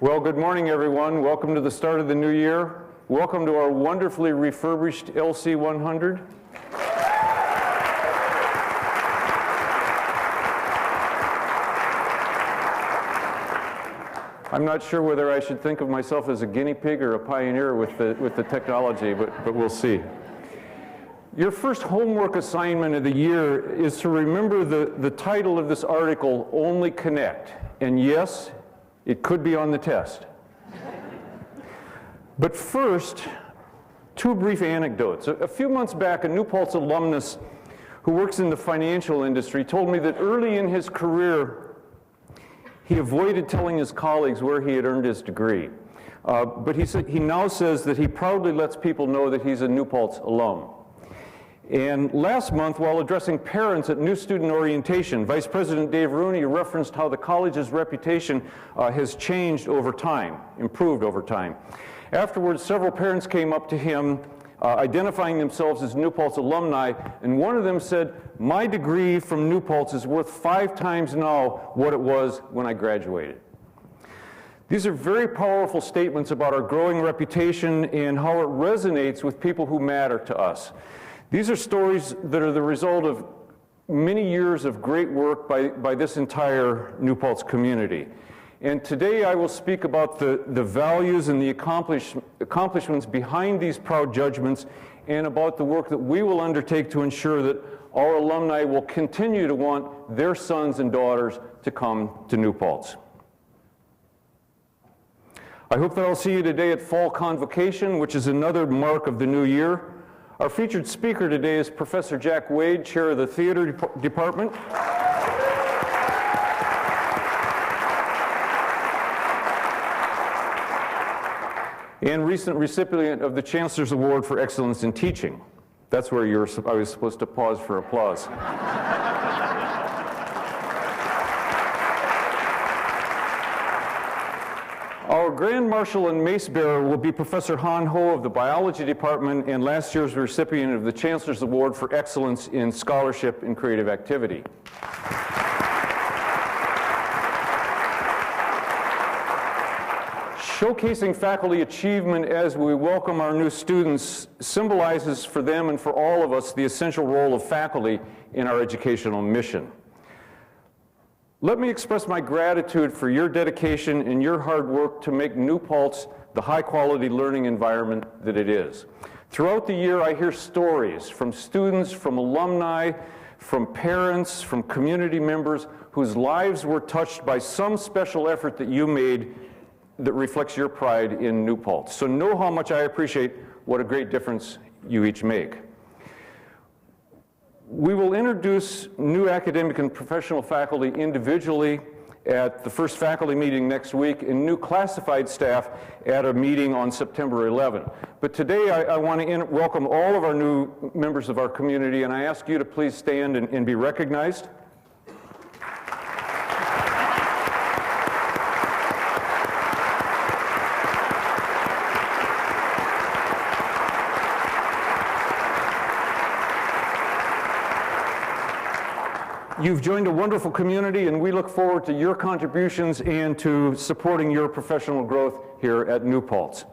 Well, good morning, everyone. Welcome to the start of the new year. Welcome to our wonderfully refurbished LC100. I'm not sure whether I should think of myself as a guinea pig or a pioneer with the technology, but we'll see. Your first homework assignment of the year is to remember the title of this article, Only Connect. And yes, it could be on the test. But first, two brief anecdotes. A few months back, a New Paltz alumnus who works in the financial industry told me that early in his career, he avoided telling his colleagues where he had earned his degree. But he now says that he proudly lets people know that he's a New Paltz alum. And last month, while addressing parents at new student orientation, Vice President Dave Rooney referenced how the college's reputation has changed over time, improved over time. Afterwards, several parents came up to him identifying themselves as New Paltz alumni, and one of them said, "My degree from New Paltz is worth 5 times now what it was when I graduated." These are very powerful statements about our growing reputation and how it resonates with people who matter to us. These are stories that are the result of many years of great work by this entire New Paltz community. And today I will speak about the values and the accomplishments behind these proud judgments, and about the work that we will undertake to ensure that our alumni will continue to want their sons and daughters to come to New Paltz. I hope that I'll see you today at Fall Convocation, which is another mark of the new year. Our featured speaker today is Professor Jack Wade, Chair of the Theater Department. And recent recipient of the Chancellor's Award for Excellence in Teaching. That's where I was supposed to pause for applause. Our Grand Marshal and Mace Bearer will be Professor Han Ho of the Biology Department and last year's recipient of the Chancellor's Award for Excellence in Scholarship and Creative Activity. Showcasing faculty achievement as we welcome our new students symbolizes for them and for all of us the essential role of faculty in our educational mission. Let me express my gratitude for your dedication and your hard work to make New Paltz the high-quality learning environment that it is. Throughout the year, I hear stories from students, from alumni, from parents, from community members whose lives were touched by some special effort that you made that reflects your pride in New Paltz. So know how much I appreciate what a great difference you each make. We will introduce new academic and professional faculty individually at the first faculty meeting next week, and new classified staff at a meeting on September 11. But today I want to welcome all of our new members of our community, and I ask you to please stand and be recognized. You've joined a wonderful community, and we look forward to your contributions and to supporting your professional growth here at New Paltz.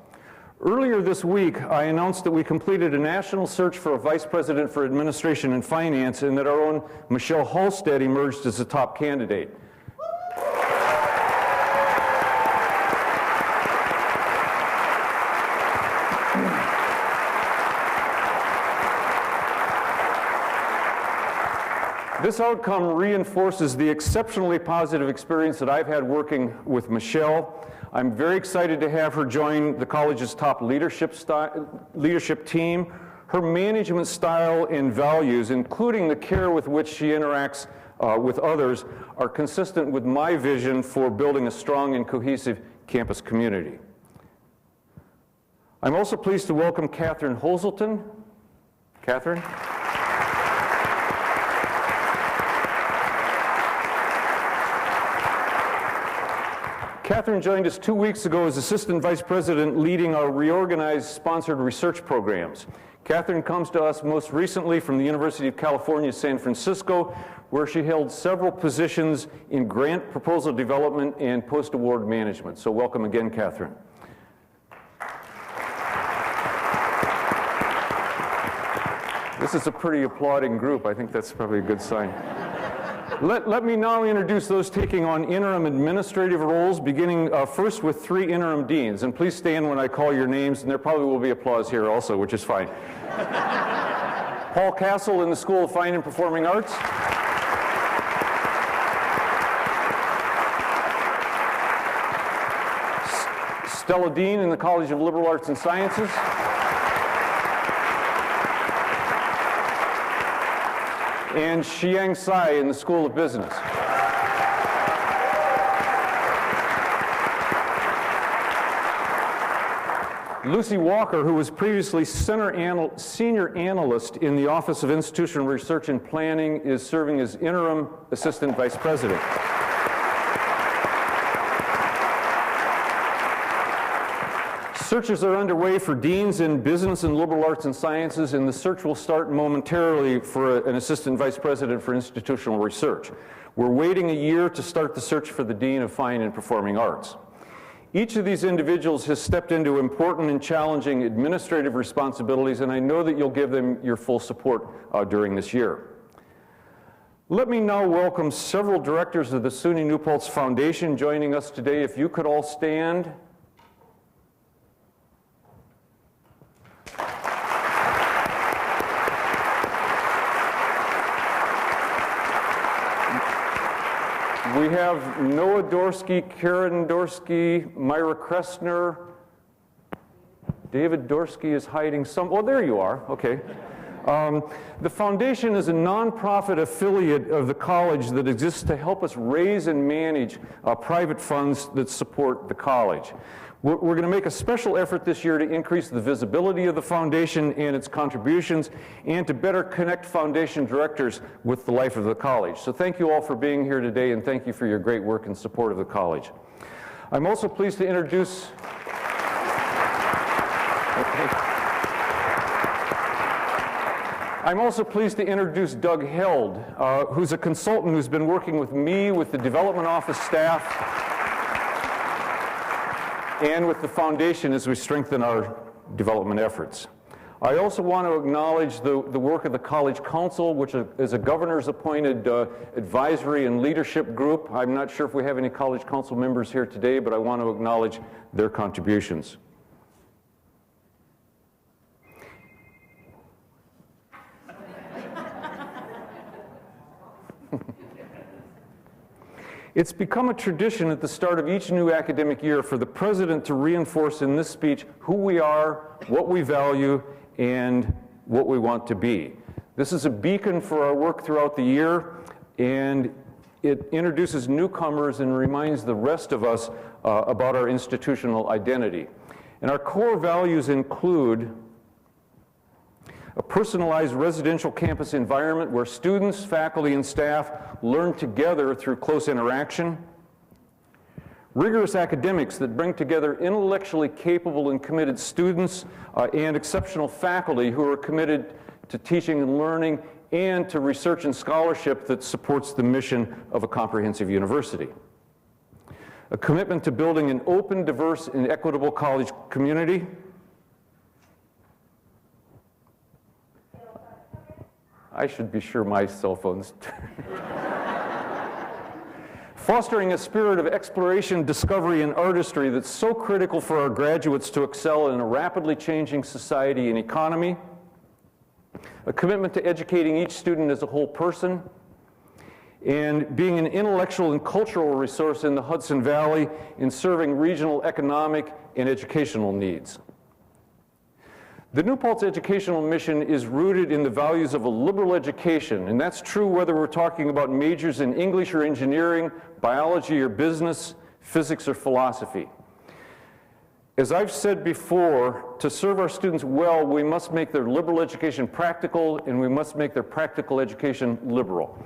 Earlier this week, I announced that we completed a national search for a Vice President for Administration and Finance, and that our own Michelle Halstead emerged as the top candidate. This outcome reinforces the exceptionally positive experience that I've had working with Michelle. I'm very excited to have her join the college's top leadership team. Her management style and values, including the care with which she interacts with others, are consistent with my vision for building a strong and cohesive campus community. I'm also pleased to welcome Catherine Hoselton. Catherine? Catherine joined us 2 weeks ago as Assistant Vice President leading our reorganized sponsored research programs. Catherine comes to us most recently from the University of California, San Francisco, where she held several positions in grant proposal development and post-award management. So welcome again, Catherine. This is a pretty applauding group. I think that's probably a good sign. Let me now introduce those taking on interim administrative roles, beginning first with 3 interim deans. And please stand when I call your names, and there probably will be applause here also, which is fine. Paul Castle in the School of Fine and Performing Arts. Stella Dean in the College of Liberal Arts and Sciences. And Xiang Tsai in the School of Business. Lucy Walker, who was previously senior analyst in the Office of Institutional Research and Planning, is serving as interim assistant vice president. Searches are underway for deans in business and liberal arts and sciences, and the search will start momentarily for an assistant vice president for institutional research. We're waiting a year to start the search for the dean of fine and performing arts. Each of these individuals has stepped into important and challenging administrative responsibilities, and I know that you'll give them your full support during this year. Let me now welcome several directors of the SUNY New Paltz Foundation joining us today. If you could all stand. We have Noah Dorsky, Karen Dorsky, Myra Kressner. David Dorsky is hiding some. Oh, there you are. Okay. The foundation is a nonprofit affiliate of the college that exists to help us raise and manage private funds that support the college. We're going to make a special effort this year to increase the visibility of the foundation and its contributions, and to better connect foundation directors with the life of the college. So thank you all for being here today, and thank you for your great work and support of the college. I'm also pleased to introduce Doug Held, who's a consultant who's been working with me, with the development office staff, and with the foundation as we strengthen our development efforts. I also want to acknowledge the work of the College Council, which is a governor's appointed advisory and leadership group. I'm not sure if we have any College Council members here today, but I want to acknowledge their contributions. It's become a tradition at the start of each new academic year for the president to reinforce in this speech who we are, what we value, and what we want to be. This is a beacon for our work throughout the year, and it introduces newcomers and reminds the rest of us about our institutional identity. And our core values include a personalized residential campus environment where students, faculty, and staff learn together through close interaction. Rigorous academics that bring together intellectually capable and committed students and exceptional faculty who are committed to teaching and learning and to research and scholarship that supports the mission of a comprehensive university. A commitment to building an open, diverse, and equitable college community. I should be sure my cell phone's fostering a spirit of exploration, discovery, and artistry that's so critical for our graduates to excel in a rapidly changing society and economy. A commitment to educating each student as a whole person, and being an intellectual and cultural resource in the Hudson Valley in serving regional economic and educational needs. The New Paltz educational mission is rooted in the values of a liberal education, and that's true whether we're talking about majors in English or engineering, biology or business, physics or philosophy. As I've said before, to serve our students well, we must make their liberal education practical, and we must make their practical education liberal.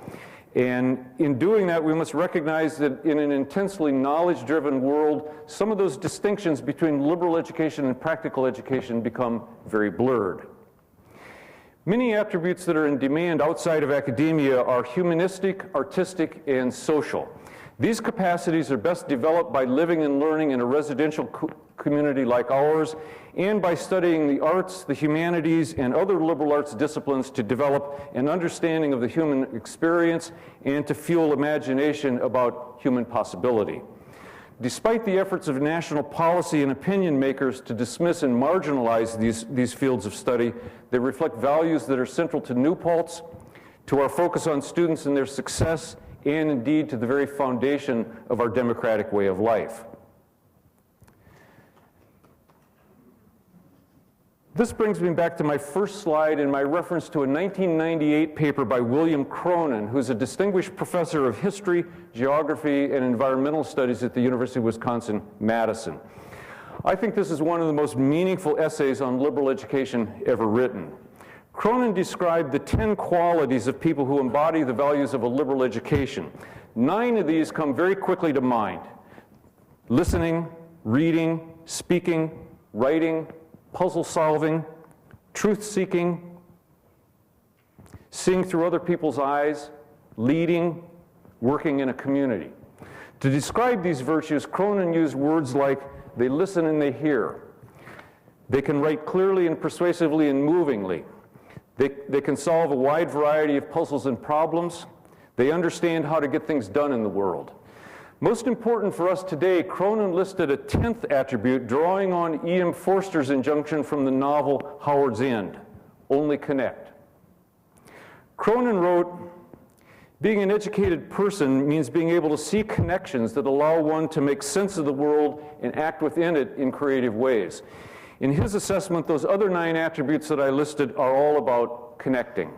And in doing that, we must recognize that in an intensely knowledge-driven world, some of those distinctions between liberal education and practical education become very blurred. Many attributes that are in demand outside of academia are humanistic, artistic, and social. These capacities are best developed by living and learning in a residential community like ours, and by studying the arts, the humanities, and other liberal arts disciplines to develop an understanding of the human experience and to fuel imagination about human possibility. Despite the efforts of national policy and opinion makers to dismiss and marginalize these fields of study, they reflect values that are central to New Paltz, to our focus on students and their success, and indeed to the very foundation of our democratic way of life. This brings me back to my first slide and my reference to a 1998 paper by William Cronin, who's a distinguished professor of history, geography, and environmental studies at the University of Wisconsin-Madison. I think this is one of the most meaningful essays on liberal education ever written. Cronin described the 10 qualities of people who embody the values of a liberal education. 9 of these come very quickly to mind: listening, reading, speaking, writing, puzzle solving, truth-seeking, seeing through other people's eyes, leading, working in a community. To describe these virtues, Cronin used words like they listen and they hear. They can write clearly and persuasively and movingly. They can solve a wide variety of puzzles and problems. They understand how to get things done in the world. Most important for us today, Cronin listed a 10th attribute drawing on E.M. Forster's injunction from the novel Howard's End: only connect. Cronin wrote, "Being an educated person means being able to see connections that allow one to make sense of the world and act within it in creative ways." In his assessment, those other 9 attributes that I listed are all about connecting.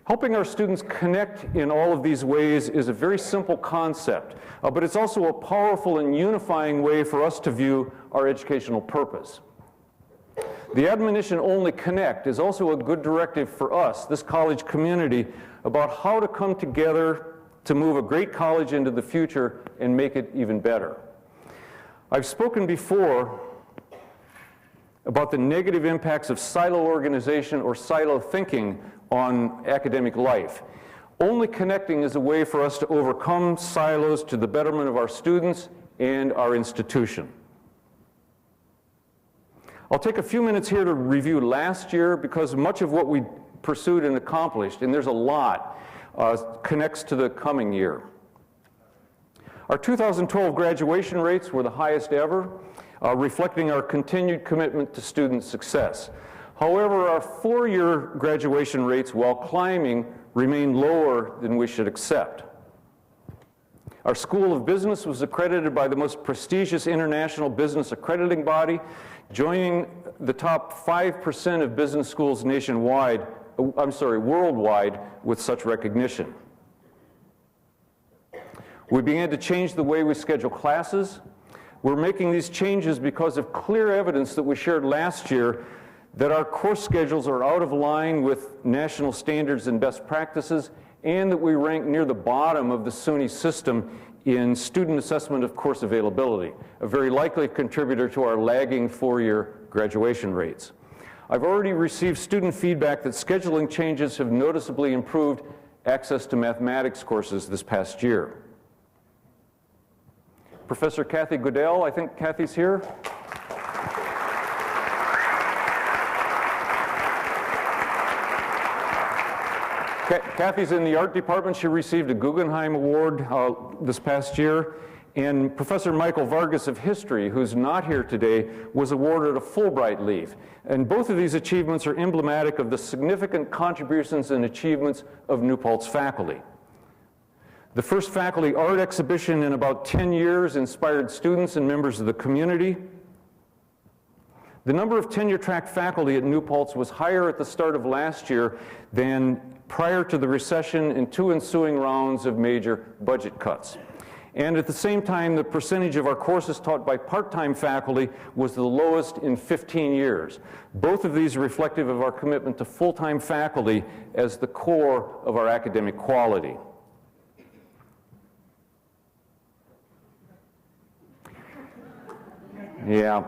Helping our students connect in all of these ways is a very simple concept, but it's also a powerful and unifying way for us to view our educational purpose. The admonition "only connect" is also a good directive for us, this college community, about how to come together to move a great college into the future and make it even better. I've spoken before about the negative impacts of silo organization or silo thinking on academic life. Only connecting is a way for us to overcome silos to the betterment of our students and our institution. I'll take a few minutes here to review last year, because much of what we pursued and accomplished, and there's a lot, connects to the coming year. Our 2012 graduation rates were the highest ever, reflecting our continued commitment to student success. However, our 4-year graduation rates, while climbing, remain lower than we should accept. Our School of Business was accredited by the most prestigious international business accrediting body, joining the top 5% of business schools worldwide with such recognition. We began to change the way we schedule classes. We're making these changes because of clear evidence that we shared last year that our course schedules are out of line with national standards and best practices, and that we rank near the bottom of the SUNY system in student assessment of course availability, a very likely contributor to our lagging 4-year graduation rates. I've already received student feedback that scheduling changes have noticeably improved access to mathematics courses this past year. Professor Kathy Goodell, I think Kathy's here. Kathy's in the art department. She received a Guggenheim Award this past year. And Professor Michael Vargas of history, who's not here today, was awarded a Fulbright leave. And both of these achievements are emblematic of the significant contributions and achievements of New Paltz faculty. The first faculty art exhibition in about 10 years inspired students and members of the community. The number of tenure-track faculty at New Paltz was higher at the start of last year than prior to the recession and 2 ensuing rounds of major budget cuts. And at the same time, the percentage of our courses taught by part-time faculty was the lowest in 15 years. Both of these are reflective of our commitment to full-time faculty as the core of our academic quality. Yeah.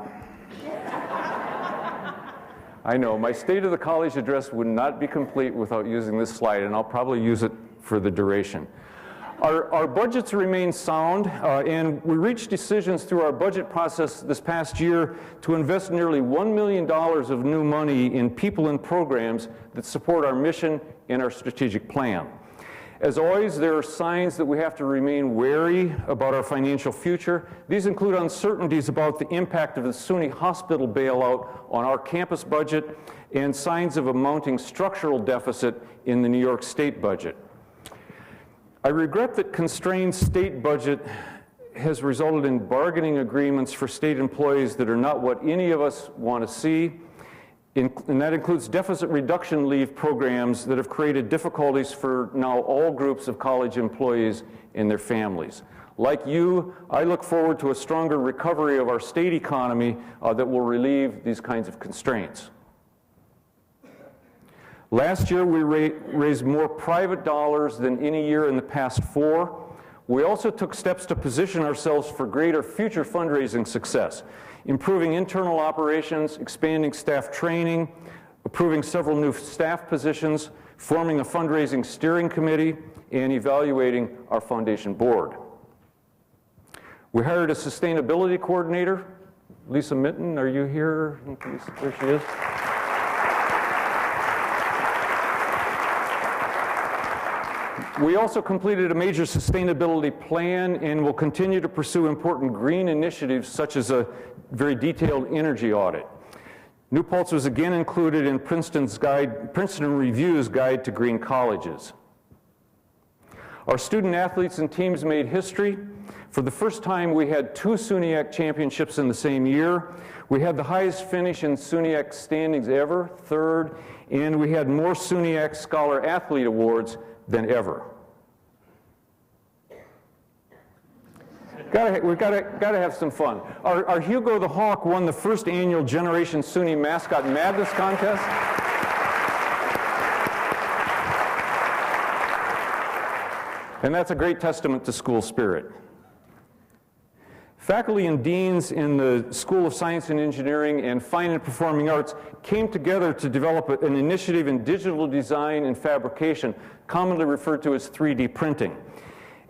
I know, my State of the College address would not be complete without using this slide, and I'll probably use it for the duration. Our budgets remain sound, and we reached decisions through our budget process this past year to invest nearly $1 million of new money in people and programs that support our mission and our strategic plan. As always, there are signs that we have to remain wary about our financial future. These include uncertainties about the impact of the SUNY hospital bailout on our campus budget and signs of a mounting structural deficit in the New York State budget. I regret that constrained state budget has resulted in bargaining agreements for state employees that are not what any of us want to see. And that includes deficit reduction leave programs that have created difficulties for now all groups of college employees and their families. Like you, I look forward to a stronger recovery of our state economy that will relieve these kinds of constraints. Last year, we raised more private dollars than any year in the past 4. We also took steps to position ourselves for greater future fundraising success, improving internal operations, expanding staff training, approving several new staff positions, forming a fundraising steering committee, and evaluating our foundation board. We hired a sustainability coordinator. Lisa Mitten, are you here? There she is. We also completed a major sustainability plan and will continue to pursue important green initiatives such as a very detailed energy audit. New Paltz was again included in Princeton Review's Guide to Green Colleges. Our student athletes and teams made history. For the first time, we had 2 SUNYAC championships in the same year. We had the highest finish in SUNYAC standings ever, 3rd, and we had more SUNYAC Scholar Athlete Awards than ever. We've got to have some fun. Our Hugo the Hawk won the first annual Generation SUNY Mascot Madness contest. And that's a great testament to school spirit. Faculty and deans in the School of Science and Engineering and Fine and Performing Arts came together to develop an initiative in digital design and fabrication, commonly referred to as 3D printing.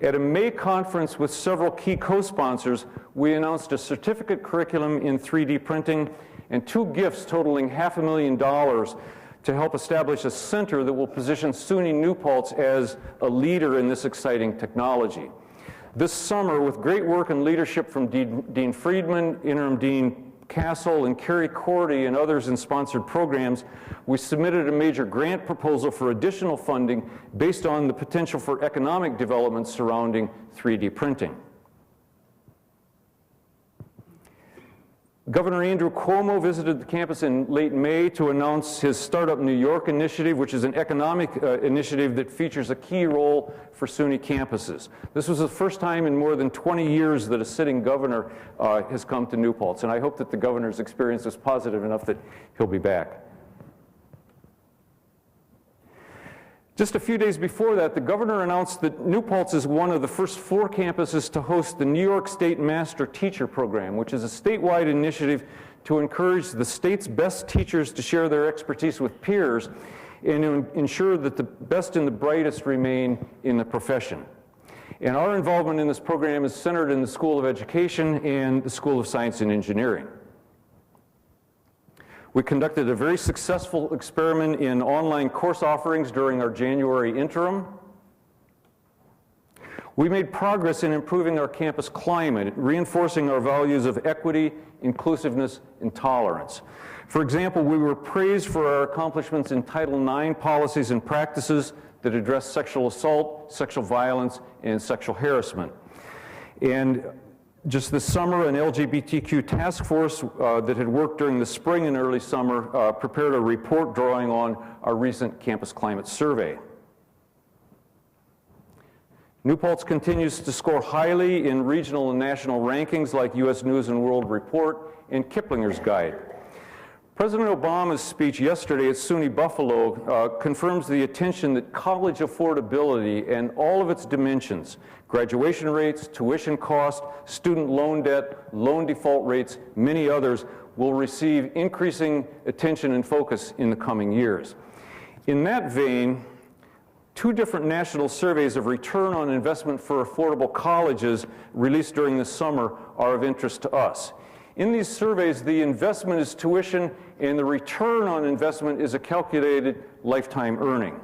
At a May conference with several key co-sponsors, we announced a certificate curriculum in 3D printing and 2 gifts totaling $500,000 to help establish a center that will position SUNY New Paltz as a leader in this exciting technology. This summer, with great work and leadership from Dean Friedman, Interim Dean Castle, and Carrie Cordy and others in sponsored programs, we submitted a major grant proposal for additional funding based on the potential for economic development surrounding 3D printing. Governor Andrew Cuomo visited the campus in late May to announce his Startup New York initiative, which is an economic initiative that features a key role for SUNY campuses. This was the first time in more than 20 years that a sitting governor has come to New Paltz, and I hope that the governor's experience is positive enough that he'll be back. Just a few days before that, the governor announced that New Paltz is one of the first 4 campuses to host the New York State Master Teacher Program, which is a statewide initiative to encourage the state's best teachers to share their expertise with peers and to ensure that the best and the brightest remain in the profession. And our involvement in this program is centered in the School of Education and the School of Science and Engineering. We conducted a very successful experiment in online course offerings during our January interim. We made progress in improving our campus climate, reinforcing our values of equity, inclusiveness, and tolerance. For example, we were praised for our accomplishments in Title IX policies and practices that address sexual assault, sexual violence, and sexual harassment. And just this summer, an LGBTQ task force that had worked during the spring and early summer prepared a report drawing on our recent campus climate survey. New Paltz continues to score highly in regional and national rankings like U.S. News and World Report and Kiplinger's Guide. President Obama's speech yesterday at SUNY Buffalo confirms the attention that college affordability and all of its dimensions, graduation rates, tuition cost, student loan debt, loan default rates, many others, will receive increasing attention and focus in the coming years. In that vein, 2 different national surveys of return on investment for affordable colleges released during the summer are of interest to us. In these surveys, the investment is tuition and the return on investment is a calculated lifetime earning.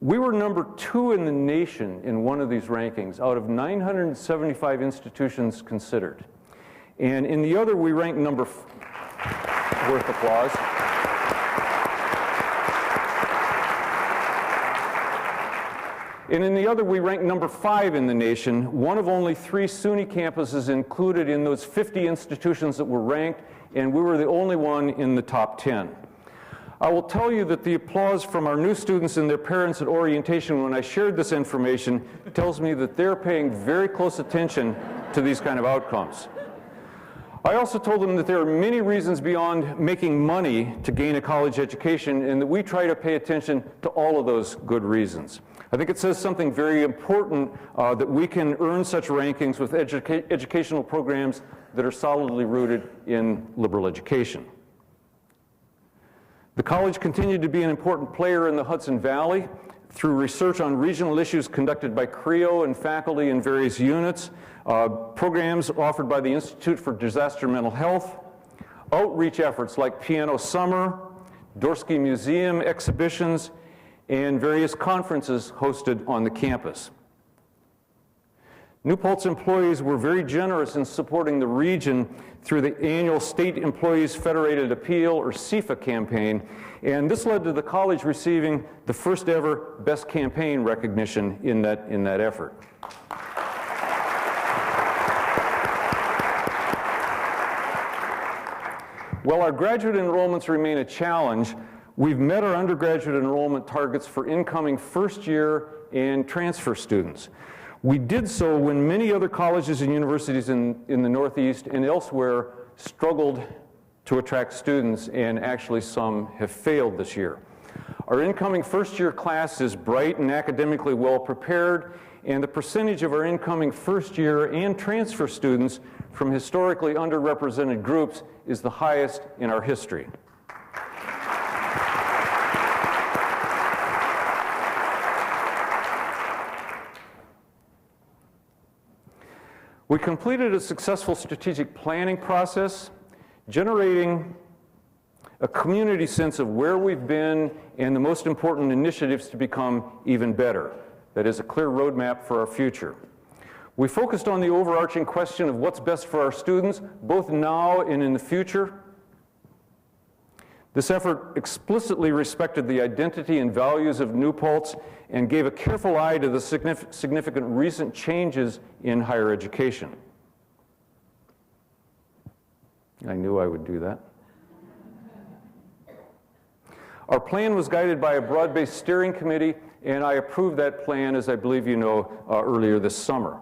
We were number 2 in the nation in one of these rankings out of 975 institutions considered. And in the other, we ranked worth applause. And in the other, we ranked number 5 in the nation, one of only 3 SUNY campuses included in those 50 institutions that were ranked, and we were the only one in the top 10. I will tell you that the applause from our new students and their parents at orientation when I shared this information tells me that they're paying very close attention to these kind of outcomes. I also told them that there are many reasons beyond making money to gain a college education, and that we try to pay attention to all of those good reasons. I think it says something very important that we can earn such rankings with educational programs that are solidly rooted in liberal education. The college continued to be an important player in the Hudson Valley through research on regional issues conducted by CREO and faculty in various units, programs offered by the Institute for Disaster Mental Health, outreach efforts like Piano Summer, Dorsky Museum exhibitions, and various conferences hosted on the campus. New Paltz employees were very generous in supporting the region through the annual State Employees Federated Appeal, or SEFA campaign, and this led to the college receiving the first ever Best Campaign recognition in that effort. While our graduate enrollments remain a challenge, we've met our undergraduate enrollment targets for incoming first-year and transfer students. We did so when many other colleges and universities in the Northeast and elsewhere struggled to attract students, and actually some have failed this year. Our incoming first-year class is bright and academically well prepared, and the percentage of our incoming first-year and transfer students from historically underrepresented groups is the highest in our history. We completed a successful strategic planning process, generating a community sense of where we've been and the most important initiatives to become even better. That is a clear roadmap for our future. We focused on the overarching question of what's best for our students, both now and in the future. This effort explicitly respected the identity and values of New Paltz and gave a careful eye to the significant recent changes in higher education. I knew I would do that. Our plan was guided by a broad-based steering committee, and I approved that plan, as I believe you know, earlier this summer.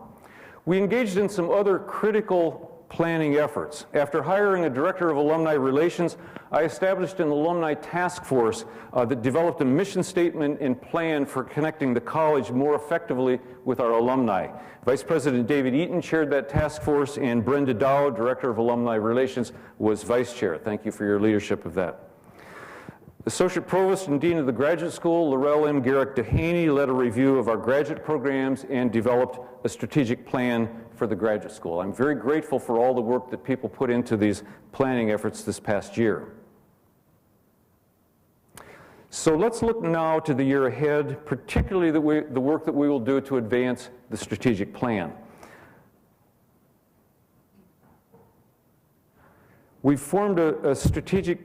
We engaged in some other critical planning efforts. After hiring a director of alumni relations, I established an alumni task force that developed a mission statement and plan for connecting the college more effectively with our alumni. Vice President David Eaton chaired that task force, and Brenda Dow, director of alumni relations, was vice chair. Thank you for your leadership of that. Associate Provost and Dean of the Graduate School, Laurel M. Garrick Dehaney, led a review of our graduate programs and developed a strategic plan for the graduate school. I'm very grateful for all the work that people put into these planning efforts this past year. So let's look now to the year ahead, particularly the work that we will do to advance the strategic plan. We've formed a strategic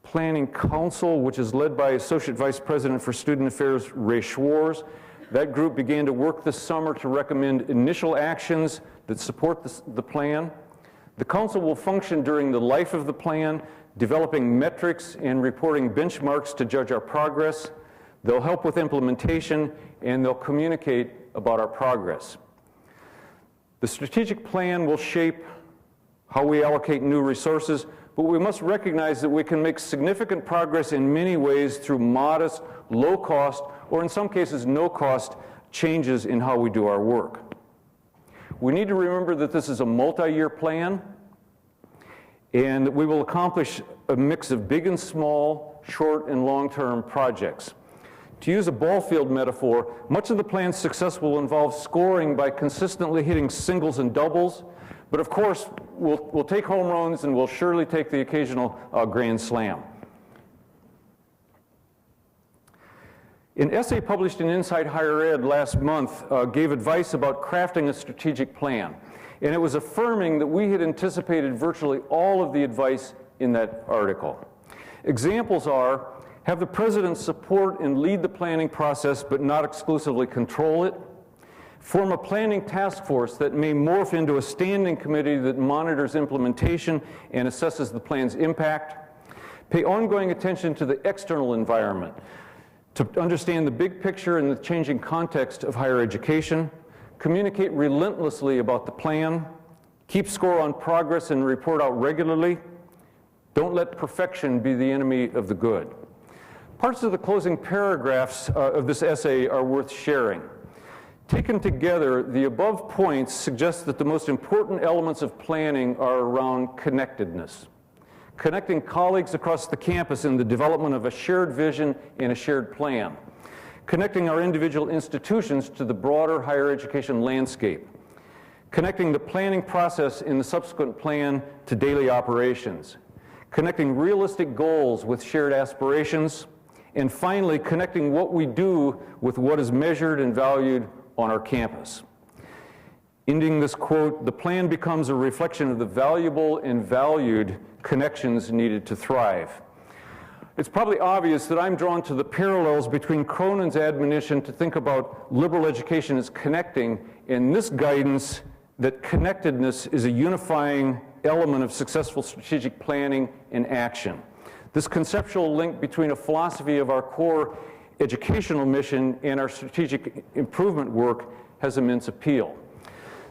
planning council, which is led by Associate Vice President for Student Affairs, Ray Schwarz. That group began to work this summer to recommend initial actions that support the plan. The council will function during the life of the plan, developing metrics and reporting benchmarks to judge our progress. They'll help with implementation, and they'll communicate about our progress. The strategic plan will shape how we allocate new resources, but we must recognize that we can make significant progress in many ways through modest, low-cost, or in some cases no-cost changes in how we do our work. We need to remember that this is a multi-year plan, and that we will accomplish a mix of big and small, short and long-term projects. To use a ball field metaphor, much of the plan's success will involve scoring by consistently hitting singles and doubles, but of course, we'll take home runs and we'll surely take the occasional grand slam. An essay published in Inside Higher Ed last month gave advice about crafting a strategic plan, and it was affirming that we had anticipated virtually all of the advice in that article. Examples are: have the president support and lead the planning process but not exclusively control it; form a planning task force that may morph into a standing committee that monitors implementation and assesses the plan's impact; pay ongoing attention to the external environment to understand the big picture and the changing context of higher education; communicate relentlessly about the plan; keep score on progress and report out regularly; don't let perfection be the enemy of the good. Parts of the closing paragraphs of this essay are worth sharing. Taken together, the above points suggest that the most important elements of planning are around connectedness. Connecting colleagues across the campus in the development of a shared vision and a shared plan. Connecting our individual institutions to the broader higher education landscape. Connecting the planning process in the subsequent plan to daily operations. Connecting realistic goals with shared aspirations. And finally, connecting what we do with what is measured and valued on our campus. Ending this quote, the plan becomes a reflection of the valuable and valued connections needed to thrive. It's probably obvious that I'm drawn to the parallels between Cronin's admonition to think about liberal education as connecting and this guidance that connectedness is a unifying element of successful strategic planning and action. This conceptual link between a philosophy of our core educational mission and our strategic improvement work has immense appeal.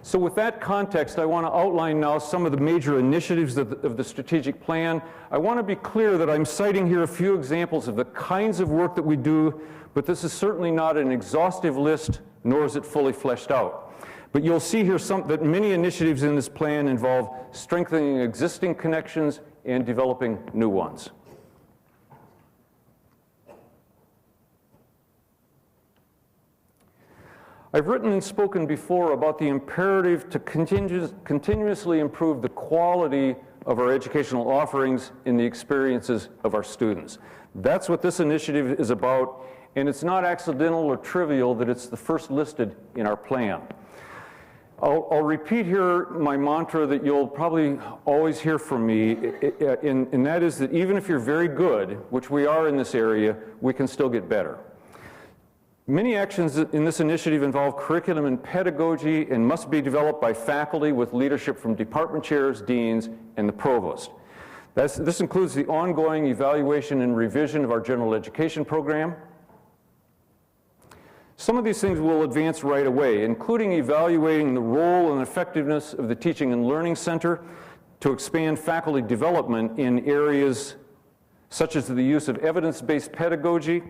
So with that context, I want to outline now some of the major initiatives of the strategic plan. I want to be clear that I'm citing here a few examples of the kinds of work that we do, but this is certainly not an exhaustive list, nor is it fully fleshed out. But you'll see here that many initiatives in this plan involve strengthening existing connections and developing new ones. I've written and spoken before about the imperative to continuously improve the quality of our educational offerings in the experiences of our students. That's what this initiative is about, and it's not accidental or trivial that it's the first listed in our plan. I'll repeat here my mantra that you'll probably always hear from me, and that is that even if you're very good, which we are in this area, we can still get better. Many actions in this initiative involve curriculum and pedagogy and must be developed by faculty with leadership from department chairs, deans, and the provost. This includes the ongoing evaluation and revision of our general education program. Some of these things will advance right away, including evaluating the role and effectiveness of the Teaching and Learning Center to expand faculty development in areas such as the use of evidence-based pedagogy,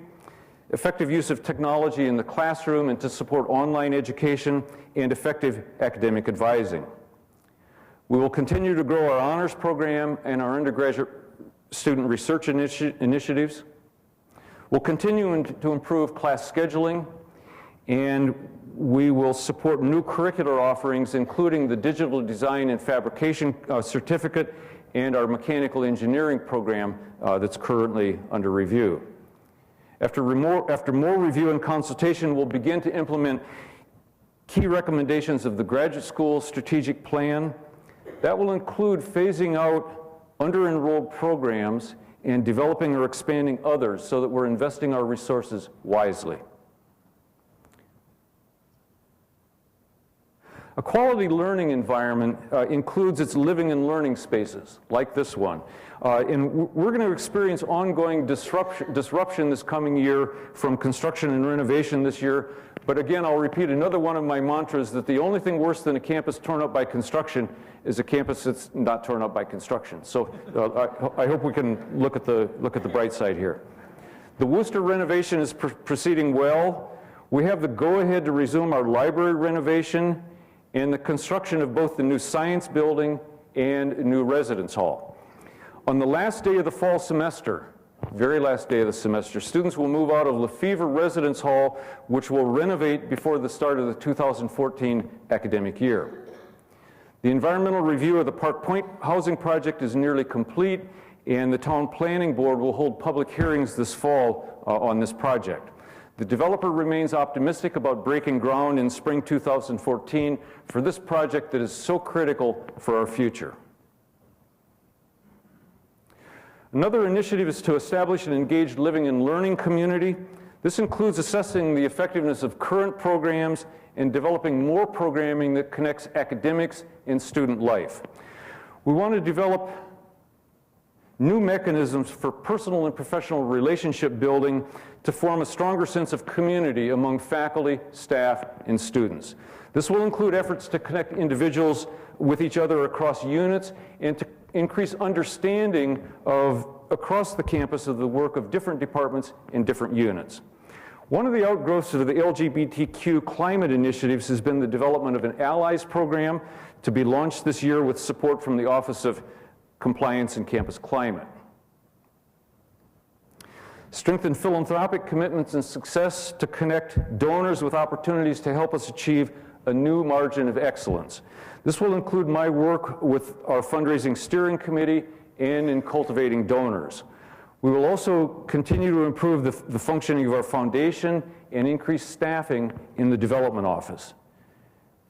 effective use of technology in the classroom and to support online education, and effective academic advising. We will continue to grow our honors program and our undergraduate student research initiatives. We'll continue to improve class scheduling, and we will support new curricular offerings, including the Digital Design and Fabrication Certificate and our Mechanical Engineering program that's currently under review. After more review and consultation, we'll begin to implement key recommendations of the graduate school strategic plan. That will include phasing out under-enrolled programs and developing or expanding others so that we're investing our resources wisely. A quality learning environment includes its living and learning spaces, like this one. And we're going to experience ongoing disruption this coming year from construction and renovation this year. But again, I'll repeat another one of my mantras that the only thing worse than a campus torn up by construction is a campus that's not torn up by construction. So I hope we can look at the bright side here. The Worcester renovation is proceeding well. We have the go-ahead to resume our library renovation and the construction of both the new science building and new residence hall. On the last day of the fall semester, very last day of the semester, students will move out of Lefevre Residence Hall, which will renovate before the start of the 2014 academic year. The environmental review of the Park Point housing project is nearly complete, and the Town Planning Board will hold public hearings this fall on this project. The developer remains optimistic about breaking ground in spring 2014 for this project that is so critical for our future. Another initiative is to establish an engaged living and learning community. This includes assessing the effectiveness of current programs and developing more programming that connects academics and student life. We want to develop new mechanisms for personal and professional relationship building to form a stronger sense of community among faculty, staff, and students. This will include efforts to connect individuals with each other across units and to increase understanding of across the campus of the work of different departments in different units. One of the outgrowths of the LGBTQ climate initiatives has been the development of an Allies program to be launched this year with support from the Office of Compliance and Campus Climate. Strengthen philanthropic commitments and success to connect donors with opportunities to help us achieve a new margin of excellence. This will include my work with our fundraising steering committee and in cultivating donors. We will also continue to improve the functioning of our foundation and increase staffing in the development office.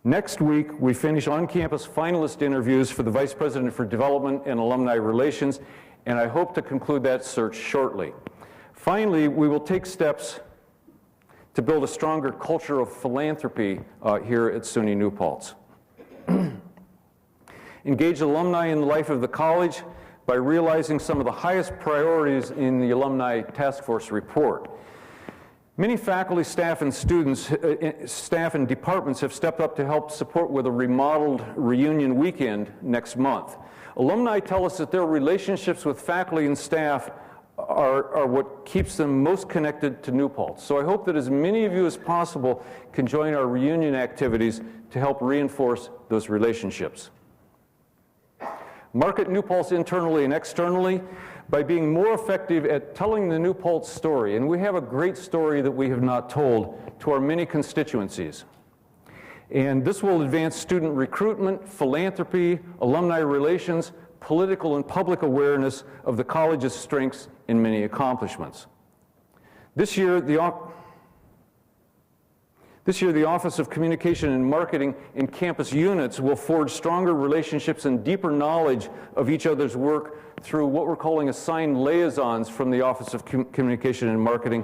Next week, we finish on-campus finalist interviews for the Vice President for Development and Alumni Relations, and I hope to conclude that search shortly. Finally, we will take steps to build a stronger culture of philanthropy here at SUNY New Paltz. Engage alumni in the life of the college by realizing some of the highest priorities in the Alumni Task Force report. Many faculty, staff, and students, staff and departments have stepped up to help support with a remodeled reunion weekend next month. Alumni tell us that their relationships with faculty and staff are what keeps them most connected to New Paltz. So I hope that as many of you as possible can join our reunion activities to help reinforce those relationships. Market New Paltz internally and externally by being more effective at telling the New Paltz story. And we have a great story that we have not told to our many constituencies. And this will advance student recruitment, philanthropy, alumni relations, political and public awareness of the college's strengths and many accomplishments. This year, the Office of Communication and Marketing in campus units will forge stronger relationships and deeper knowledge of each other's work through what we're calling assigned liaisons from the Office of Communication and Marketing,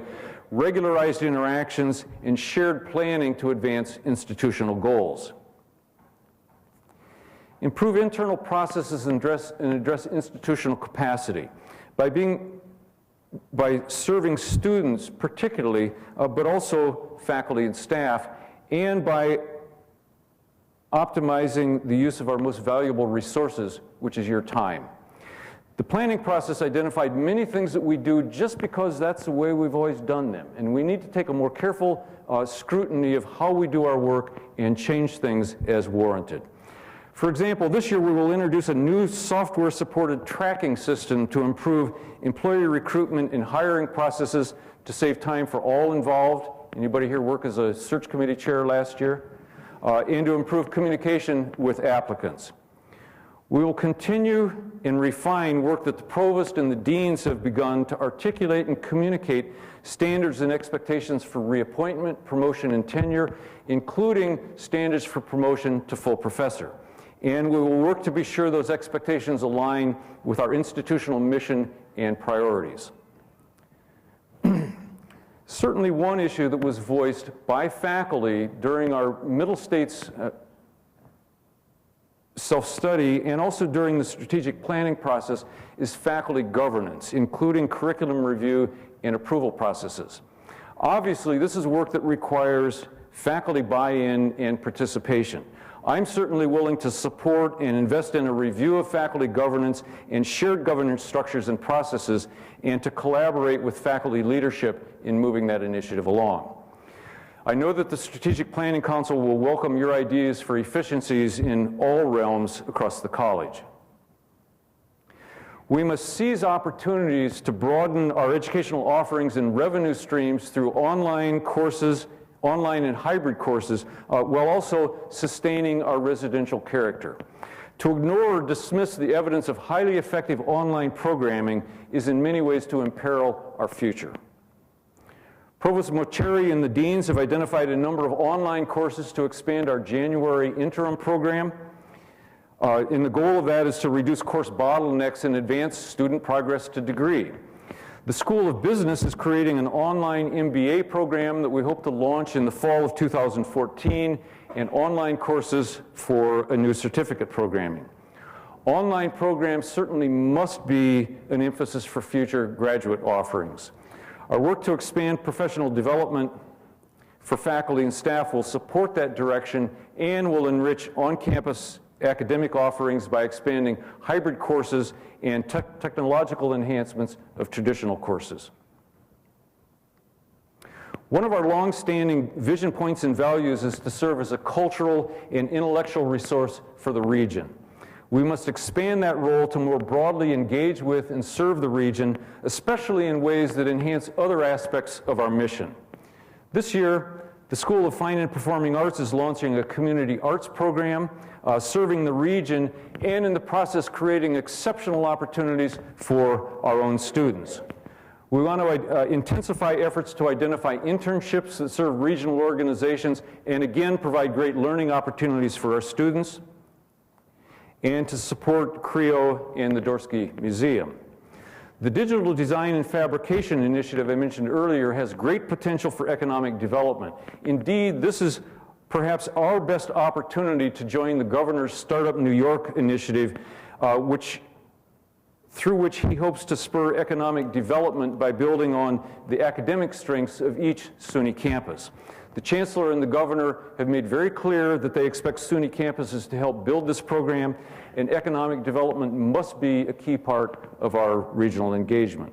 regularized interactions, and shared planning to advance institutional goals. Improve internal processes and address institutional capacity by serving students particularly, but also faculty and staff, and by optimizing the use of our most valuable resources, which is your time. The planning process identified many things that we do just because that's the way we've always done them, and we need to take a more careful scrutiny of how we do our work and change things as warranted. For example, this year we will introduce a new software-supported tracking system to improve employee recruitment and hiring processes to save time for all involved. Anybody here work as a search committee chair last year? And to improve communication with applicants. We will continue and refine work that the provost and the deans have begun to articulate and communicate standards and expectations for reappointment, promotion, and tenure, including standards for promotion to full professor. And we will work to be sure those expectations align with our institutional mission and priorities. Certainly one issue that was voiced by faculty during our Middle States self-study and also during the strategic planning process is faculty governance, including curriculum review and approval processes. Obviously, this is work that requires faculty buy-in and participation. I'm certainly willing to support and invest in a review of faculty governance and shared governance structures and processes, and to collaborate with faculty leadership in moving that initiative along. I know that the Strategic Planning Council will welcome your ideas for efficiencies in all realms across the college. We must seize opportunities to broaden our educational offerings and revenue streams through online courses, online and hybrid courses, while also sustaining our residential character. To ignore or dismiss the evidence of highly effective online programming is in many ways to imperil our future. Provost Mocheri and the deans have identified a number of online courses to expand our January interim program. And the goal of that is to reduce course bottlenecks and advance student progress to degree. The School of Business is creating an online MBA program that we hope to launch in the fall of 2014, and online courses for a new certificate programming. Online programs certainly must be an emphasis for future graduate offerings. Our work to expand professional development for faculty and staff will support that direction and will enrich on-campus academic offerings by expanding hybrid courses and technological enhancements of traditional courses. One of our long-standing vision points and values is to serve as a cultural and intellectual resource for the region. We must expand that role to more broadly engage with and serve the region, especially in ways that enhance other aspects of our mission. This year, the School of Fine and Performing Arts is launching a community arts program serving the region and in the process creating exceptional opportunities for our own students. We want to intensify efforts to identify internships that serve regional organizations and again provide great learning opportunities for our students and to support CREO and the Dorsky Museum. The Digital Design and Fabrication Initiative I mentioned earlier has great potential for economic development. Indeed, this is perhaps our best opportunity to join the Governor's Startup New York initiative, through which he hopes to spur economic development by building on the academic strengths of each SUNY campus. The Chancellor and the Governor have made very clear that they expect SUNY campuses to help build this program, and economic development must be a key part of our regional engagement.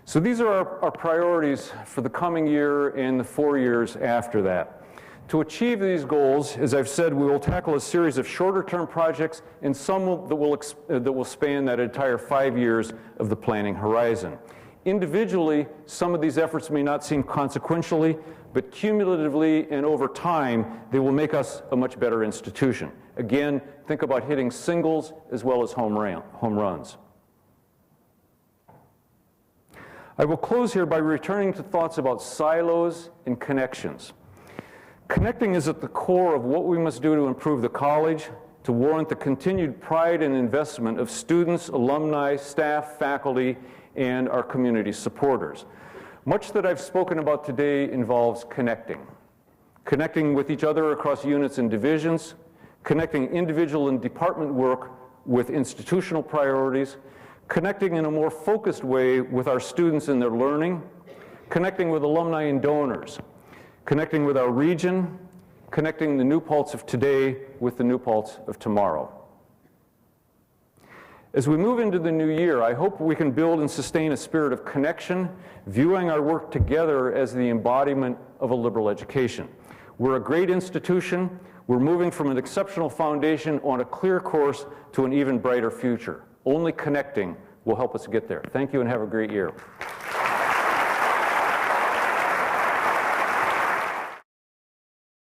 So these are our priorities for the coming year and the 4 years after that. To achieve these goals, as I've said, we will tackle a series of shorter-term projects and some that will span that entire 5 years of the planning horizon. Individually, some of these efforts may not seem consequentially, but cumulatively and over time, they will make us a much better institution. Again, think about hitting singles as well as home runs. I will close here by returning to thoughts about silos and connections. Connecting is at the core of what we must do to improve the college, to warrant the continued pride and investment of students, alumni, staff, faculty, and our community supporters. Much that I've spoken about today involves connecting. Connecting with each other across units and divisions, connecting individual and department work with institutional priorities, connecting in a more focused way with our students in their learning, connecting with alumni and donors, connecting with our region, connecting the New Paltz of today with the New Paltz of tomorrow. As we move into the new year, I hope we can build and sustain a spirit of connection, viewing our work together as the embodiment of a liberal education. We're a great institution. We're moving from an exceptional foundation on a clear course to an even brighter future. Only connecting will help us get there. Thank you and have a great year.